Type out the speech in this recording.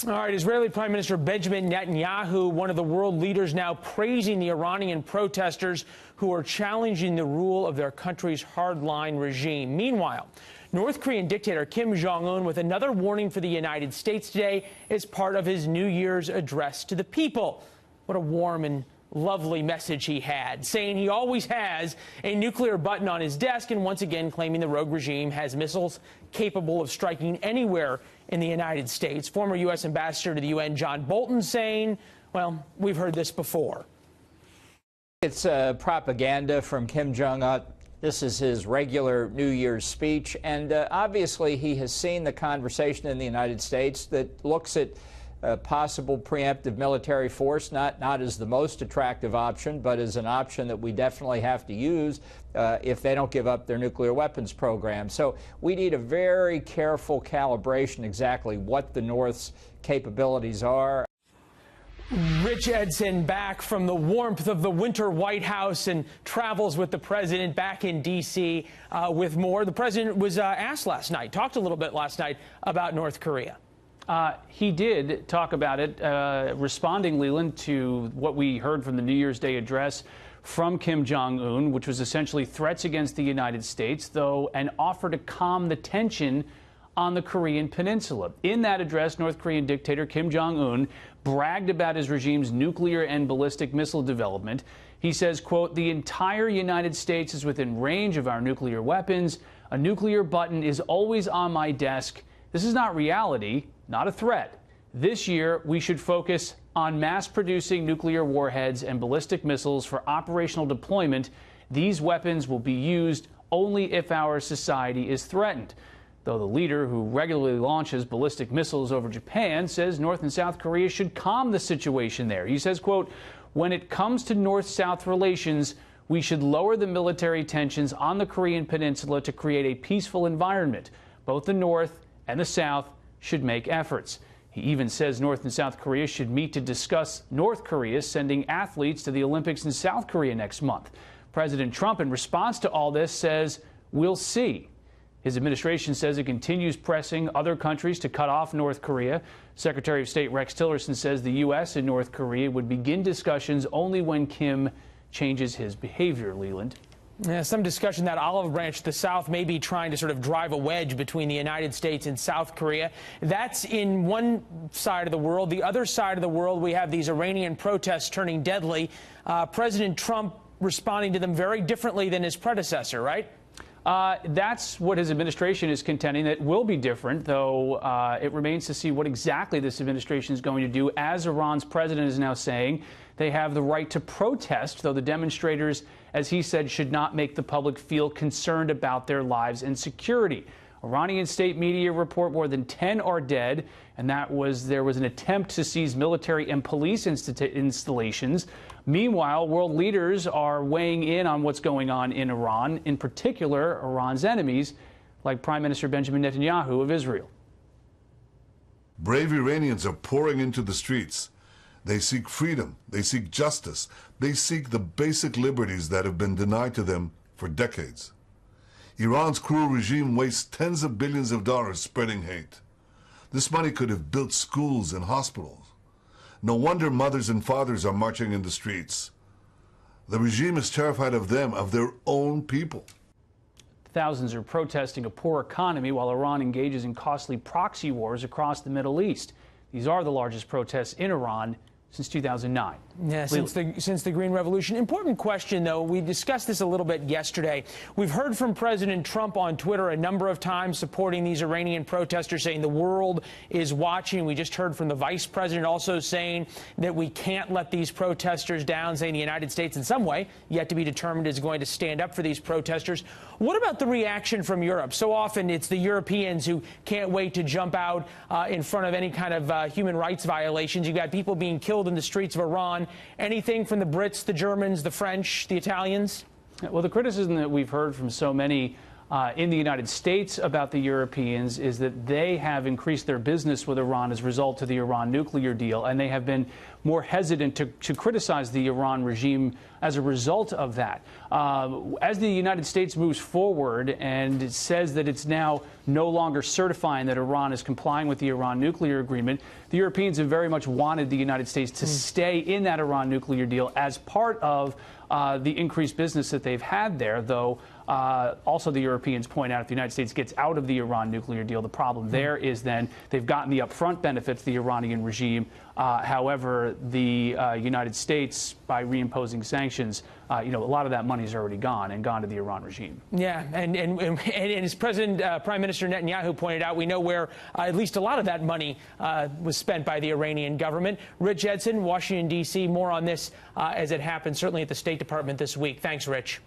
All right, Israeli Prime Minister Benjamin Netanyahu, one of the world leaders, now praising the Iranian protesters who are challenging the rule of their country's hardline regime. Meanwhile, North Korean dictator Kim Jong Un with another warning for the United States today as part of his New Year's address to the people. What a warm and lovely message he had, saying he always has a nuclear button on his desk, and once again claiming the rogue regime has missiles capable of striking anywhere in the United States. Former U.S. Ambassador to the UN John Bolton saying, well, we've heard this before. It's propaganda from Kim Jong Un. This is his regular New Year's speech, and obviously he has seen the conversation in the United States that looks at possible preemptive military force, not as the most attractive option, but as an option that we definitely have to use if they don't give up their nuclear weapons program. So we need a very careful calibration exactly what the North's capabilities are. Rich Edson back from the warmth of the winter White House and travels with the president back in D.C. With more. The president was asked last night, talked a little bit last night about North Korea. He did talk about it, responding, Leland, to what we heard from the New Year's Day address from Kim Jong Un, which was essentially threats against the United States, though an offer to calm the tension on the Korean Peninsula. In that address, North Korean dictator Kim Jong Un bragged about his regime's nuclear and ballistic missile development. He says, quote, "The entire United States is within range of our nuclear weapons. A nuclear button is always on my desk. This is not reality, not a threat. This year, we should focus on mass-producing nuclear warheads and ballistic missiles for operational deployment. These weapons will be used only if our society is threatened." Though the leader, who regularly launches ballistic missiles over Japan, says North and South Korea should calm the situation there. He says, quote, "When it comes to North-South relations, we should lower the military tensions on the Korean Peninsula to create a peaceful environment. Both the North and the South should make efforts." He even says North and South Korea should meet to discuss North Korea sending athletes to the Olympics in South Korea next month. President Trump, in response to all this, says, "We'll see." His administration says it continues pressing other countries to cut off North Korea. Secretary of State Rex Tillerson says the U.S. and North Korea would begin discussions only when Kim changes his behavior, Leland. Yeah, some discussion that olive branch, the South, may be trying to sort of drive a wedge between the United States and South Korea. That's in one side of the world. The other side of the world, we have these Iranian protests turning deadly. President Trump responding to them very differently than his predecessor, right? That's what his administration is contending. That will be different, though it remains to see what exactly this administration is going to do. As Iran's president is now saying, they have the right to protest, though the demonstrators, as he said, should not make the public feel concerned about their lives and security. Iranian state media report more than 10 are dead, and there was an attempt to seize military and police installations. Meanwhile, world leaders are weighing in on what's going on in Iran, in particular Iran's enemies, like Prime Minister Benjamin Netanyahu of Israel. Brave Iranians are pouring into the streets. They seek freedom, they seek justice, they seek the basic liberties that have been denied to them for decades. Iran's cruel regime wastes tens of billions of dollars spreading hate. This money could have built schools and hospitals. No wonder mothers and fathers are marching in the streets. The regime is terrified of them, of their own people. Thousands are protesting a poor economy while Iran engages in costly proxy wars across the Middle East. These are the largest protests in Iran since 2009. Yeah, since the Green Revolution. Important question, though. We discussed this a little bit yesterday. We've heard from President Trump on Twitter a number of times supporting these Iranian protesters, saying the world is watching. We just heard from the vice president also saying that we can't let these protesters down, saying the United States in some way, yet to be determined, is going to stand up for these protesters. What about the reaction from Europe? So often it's the Europeans who can't wait to jump out in front of any kind of human rights violations. You've got people being killed in the streets of Iran. Anything from the Brits, the Germans, the French, the Italians? Well, the criticism that we've heard from so many in the United States about the Europeans is that they have increased their business with Iran as a result of the Iran nuclear deal, and they have been more hesitant to criticize the Iran regime as a result of that. As the United States moves forward and it says that it's now no longer certifying that Iran is complying with the Iran nuclear agreement, the Europeans have very much wanted the United States to stay in that Iran nuclear deal as part of the increased business that they've had there, though also the Europeans point out if the United States gets out of the Iran nuclear deal, the problem there is then they've gotten the upfront benefits, the Iranian regime. However, the United States, by reimposing sanctions, a lot of that money is already gone to the Iran regime. Yeah, and as Prime Minister Netanyahu pointed out, we know where at least a lot of that money was spent by the Iranian government. Rich Edson, Washington, D.C., more on this as it happens, certainly at the State Department this week. Thanks, Rich.